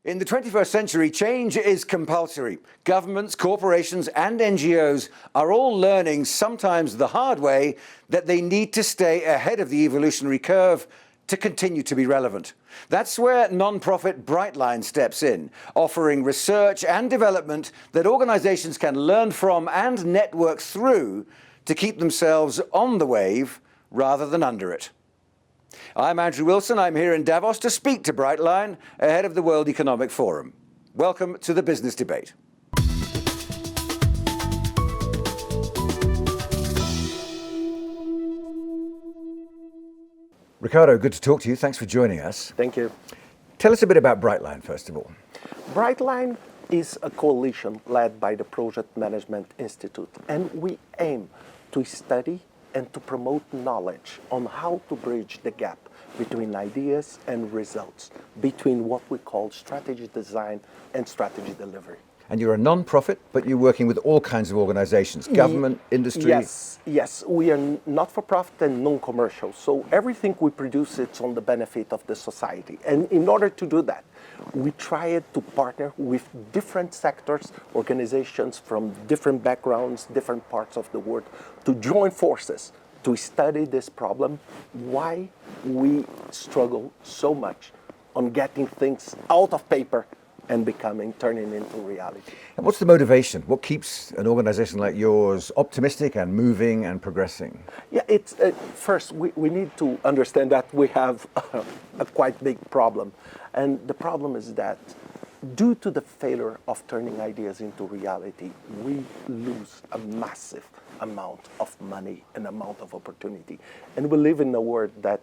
In the 21st century, change is compulsory. Governments, corporations, and NGOs are all learning, sometimes the hard way, that they need to stay ahead of the evolutionary curve to continue to be relevant. That's where non-profit Brightline steps in, offering research and development that organizations can learn from and network through to keep themselves on the wave rather than under it. I'm Andrew Wilson. I'm here in Davos to speak to Brightline ahead of the World Economic Forum. Welcome to the Business Debate. Ricardo, good to talk to you. Thanks for joining us. Thank you. Tell us a bit about Brightline, first of all. Brightline is a coalition led by the Project Management Institute, and we aim to study and to promote knowledge on how to bridge the gap between ideas and results, between what we call strategy design and strategy delivery. And you're a non-profit, but you're working with all kinds of organizations, government, industry. Yes, we are not-for-profit and non-commercial. So everything we produce, it's on the benefit of the society. And in order to do that, we try to partner with different sectors, organizations from different backgrounds, different parts of the world, to join forces to study this problem, why we struggle so much on getting things out of paper and turning into reality. And what's the motivation? What keeps an organization like yours optimistic and moving and progressing? Yeah, it's first we need to understand that we have a quite big problem. And the problem is that due to the failure of turning ideas into reality, we lose a massive amount of money and amount of opportunity. And we live in a world that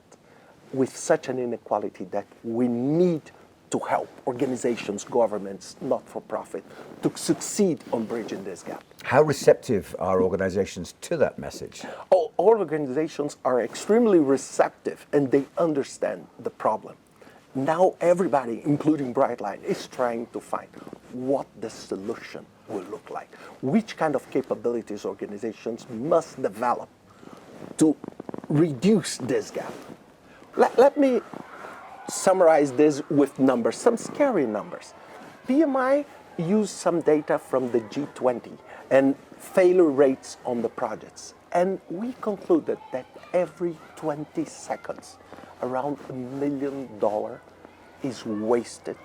with such an inequality that we need to help organizations, governments, not-for-profit, to succeed on bridging this gap. How receptive are organizations to that message? All organizations are extremely receptive and they understand the problem. Now everybody, including Brightline, is trying to find what the solution will look like. Which kind of capabilities organizations must develop to reduce this gap. Let me summarize this with numbers, some scary numbers. PMI used some data from the G20 and failure rates on the projects. And we concluded that every 20 seconds, around $1 million is wasted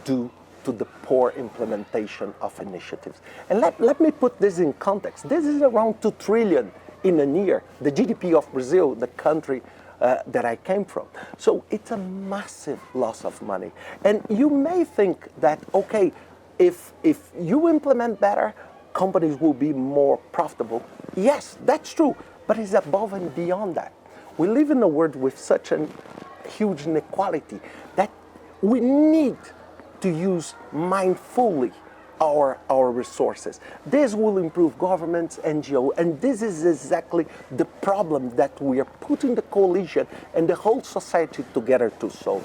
due to the poor implementation of initiatives. And let me put this in context. This is around 2 trillion in a year, the GDP of Brazil, the country that I came from. So it's a massive loss of money. And you may think that, okay, if you implement better, companies will be more profitable. Yes, that's true, but it's above and beyond that. We live in a world with such a huge inequality that we need to use mindfully our resources. This will improve governments, NGO, and this is exactly the problem that we are putting the coalition and the whole society together to solve.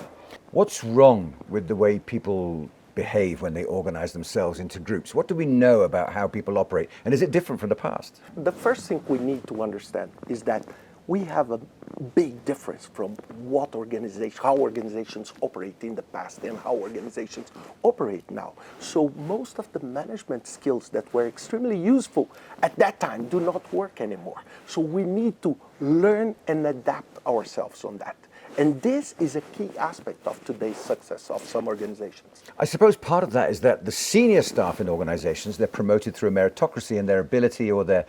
What's wrong with the way people behave when they organize themselves into groups? What do we know about how people operate? And is it different from the past? The first thing we need to understand is that we have a big difference from how organizations operate in the past and how organizations operate now. So most of the management skills that were extremely useful at that time do not work anymore. So we need to learn and adapt ourselves on that. And this is a key aspect of today's success of some organizations. I suppose part of that is that the senior staff in organizations, they're promoted through a meritocracy and their ability or their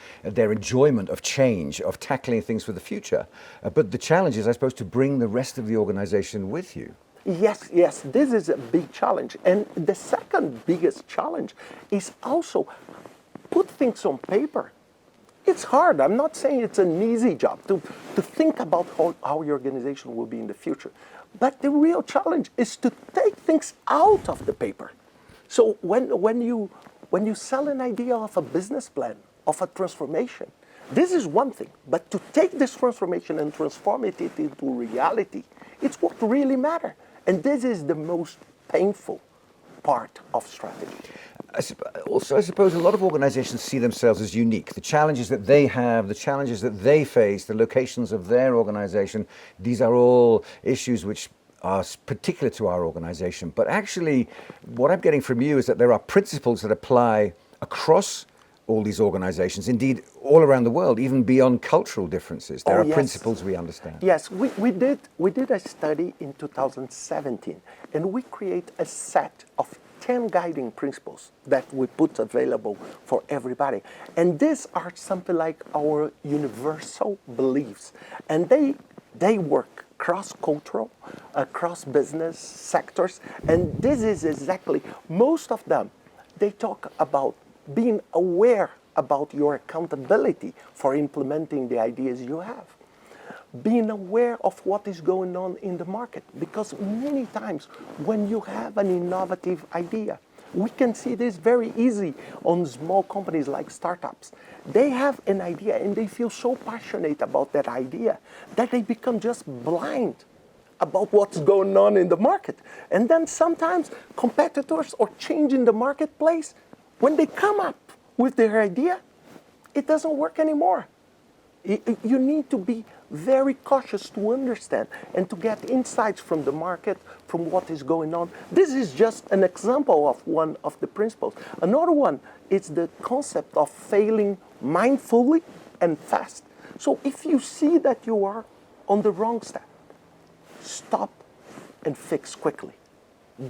enjoyment of change, of tackling things for the future. But the challenge is, I suppose, to bring the rest of the organization with you. Yes, this is a big challenge. And the second biggest challenge is also put things on paper. It's hard. I'm not saying it's an easy job to think about how your organization will be in the future. But the real challenge is to take things out of the paper. So when you sell an idea of a business plan, of a transformation, this is one thing. But to take this transformation and transform it into reality, it's what really matters. And this is the most painful part of strategy. Also, I suppose a lot of organizations see themselves as unique. The challenges that they have, the challenges that they face, the locations of their organization, these are all issues which are particular to our organization. But actually, what I'm getting from you is that there are principles that apply across all these organizations, indeed all around the world, even beyond cultural differences. There are yes. principles we understand. Yes, we did a study in 2017, and we create a set of 10 guiding principles that we put available for everybody. And these are something like our universal beliefs. And they work cross-cultural, across business sectors. And this is exactly, most of them, they talk about being aware about your accountability for implementing the ideas you have. Being aware of what is going on in the market. Because many times when you have an innovative idea, we can see this very easy on small companies like startups. They have an idea and they feel so passionate about that idea that they become just blind about what's going on in the market. And then sometimes competitors or change in the marketplace, when they come up with their idea, it doesn't work anymore. You need to be very cautious to understand and to get insights from the market, from what is going on. This is just an example of one of the principles. Another one is the concept of failing mindfully and fast. So if you see that you are on the wrong step, stop and fix quickly.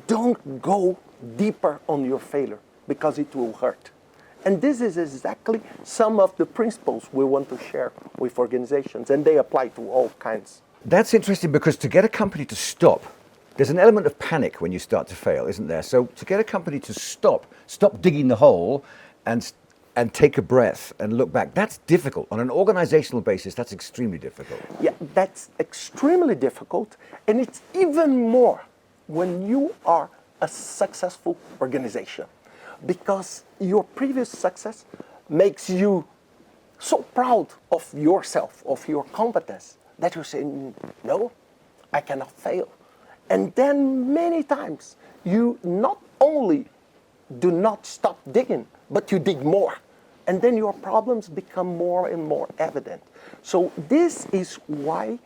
Don't go deeper on your failure because it will hurt. And this is exactly some of the principles we want to share with organizations, and they apply to all kinds. That's interesting because to get a company to stop, there's an element of panic when you start to fail, isn't there? So to get a company to stop digging the hole and take a breath and look back, that's difficult. On an organizational basis, that's extremely difficult. Yeah, that's extremely difficult, and it's even more when you are a successful organization. Because your previous success makes you so proud of yourself, of your competence, that you say, no, I cannot fail. And then many times, you not only do not stop digging, but you dig more. And then your problems become more and more evident. So this is why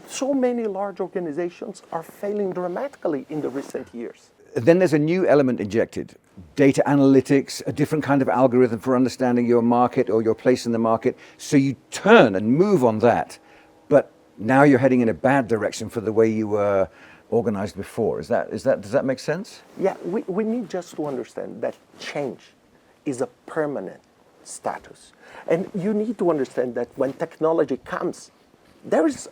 so many large organizations are failing dramatically in the recent years. Then there's a new element injected, data analytics, a different kind of algorithm for understanding your market or your place in the market. So you turn and move on that, but now you're heading in a bad direction for the way you were organized before. Does that make sense? Yeah, we need just to understand that change is a permanent status. And you need to understand that when technology comes, there is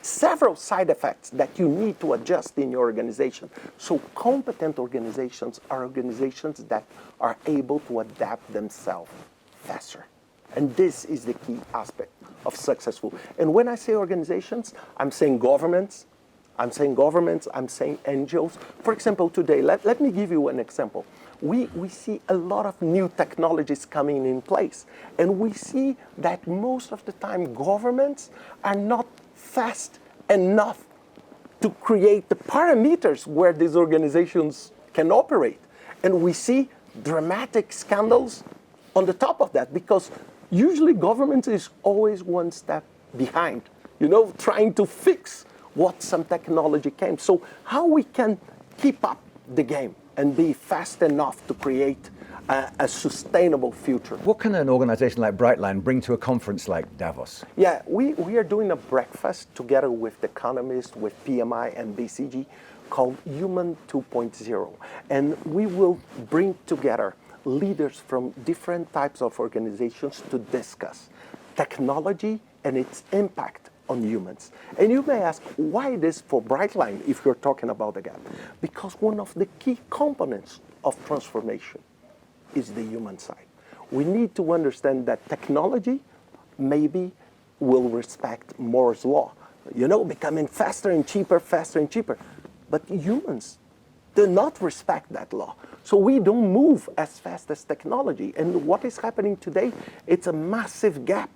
several side effects that you need to adjust in your organization. So competent organizations are organizations that are able to adapt themselves faster. And this is the key aspect of successful. And when I say organizations, I'm saying governments, I'm saying NGOs. For example, today, let me give you an example. We see a lot of new technologies coming in place. And we see that most of the time governments are not fast enough to create the parameters where these organizations can operate. And we see dramatic scandals on the top of that, because usually government is always one step behind, trying to fix what some technology came. So how we can keep up the game and be fast enough to create a sustainable future. What can an organization like Brightline bring to a conference like Davos? Yeah, we are doing a breakfast together with the economists, with PMI and BCG, called Human 2.0. And we will bring together leaders from different types of organizations to discuss technology and its impact on humans. And you may ask, why this for Brightline if you're talking about the gap? Because one of the key components of transformation is the human side. We need to understand that technology maybe will respect Moore's law, becoming faster and cheaper. But humans do not respect that law. So we don't move as fast as technology. And what is happening today, it's a massive gap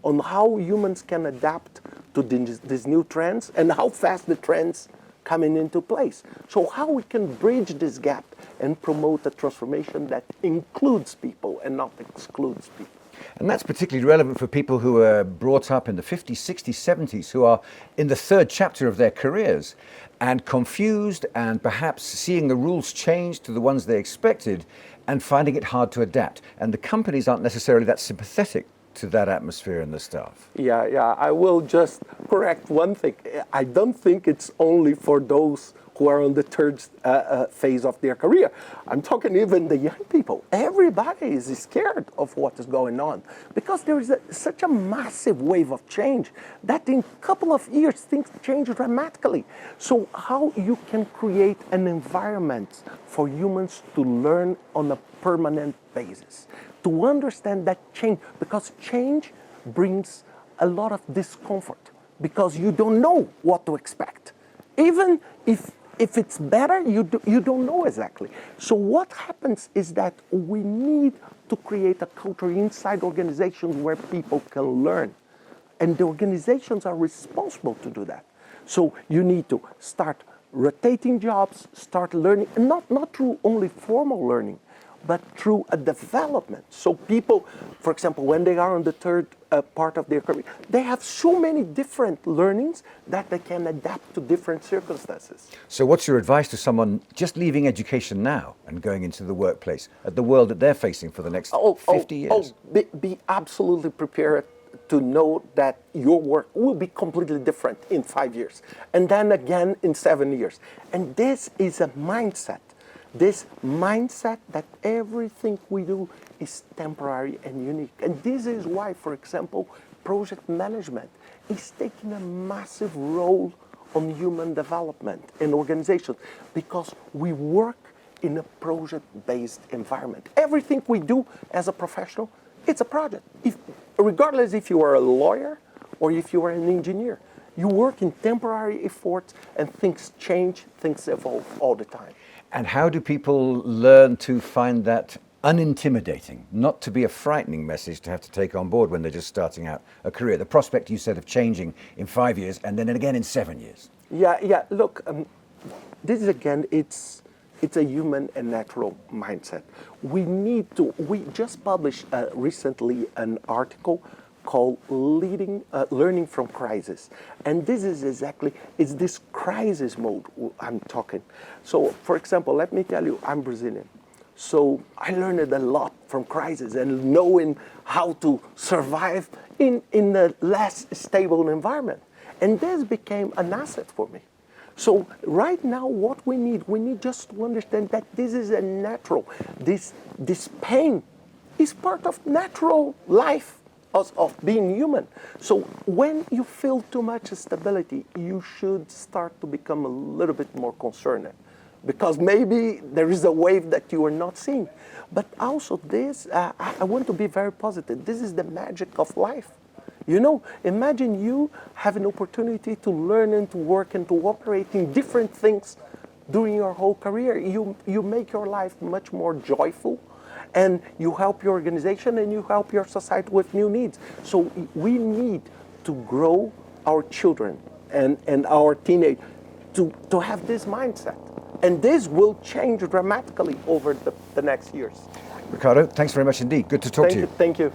on how humans can adapt to these new trends and how fast the trends coming into place. So how we can bridge this gap and promote a transformation that includes people and not excludes people. And that's particularly relevant for people who are brought up in the 50s, 60s, 70s, who are in the third chapter of their careers and confused and perhaps seeing the rules change to the ones they expected and finding it hard to adapt. And the companies aren't necessarily that sympathetic to that atmosphere in the staff. Yeah. I will just correct one thing. I don't think it's only for those who are on the third phase of their career. I'm talking even the young people. Everybody is scared of what is going on because there is such a massive wave of change that in a couple of years things change dramatically. So how you can create an environment for humans to learn on a permanent basis, to understand that change, because change brings a lot of discomfort because you don't know what to expect. Even if it's better, you don't know exactly. So what happens is that we need to create a culture inside organizations where people can learn. And the organizations are responsible to do that. So you need to start rotating jobs, start learning, and not through only formal learning, but through a development. So people, for example, when they are on the third part of their career, they have so many different learnings that they can adapt to different circumstances. So what's your advice to someone just leaving education now and going into the workplace, at the world that they're facing for the next 50 years? Be absolutely prepared to know that your work will be completely different in 5 years, and then again in 7 years. And this is a mindset. This mindset that everything we do is temporary and unique. And this is why, for example, project management is taking a massive role on human development in organizations because we work in a project-based environment. Everything we do as a professional, it's a project. Regardless if you are a lawyer or if you are an engineer, you work in temporary efforts and things change, things evolve all the time. And how do people learn to find that unintimidating, not to be a frightening message to have to take on board when they're just starting out a career? The prospect, you said, of changing in 5 years and then again in 7 years. Yeah. Look, this is again, it's a human and natural mindset. We just published recently an article called Learning from Crisis. And this is exactly, it's this crisis mode I'm talking. So, for example, let me tell you, I'm Brazilian. So I learned a lot from crisis and knowing how to survive in a less stable environment. And this became an asset for me. So right now, what we need just to understand that this is a natural, this pain is part of natural life of being human. So when you feel too much stability, you should start to become a little bit more concerned because maybe there is a wave that you are not seeing. But also this, I want to be very positive. This is the magic of life. You know, imagine you have an opportunity to learn and to work and to operate in different things during your whole career. You make your life much more joyful, and you help your organization and you help your society with new needs. So we need to grow our children and our teenage to have this mindset. And this will change dramatically over the next years. Ricardo, thanks very much indeed. Good to talk to you. Thank you.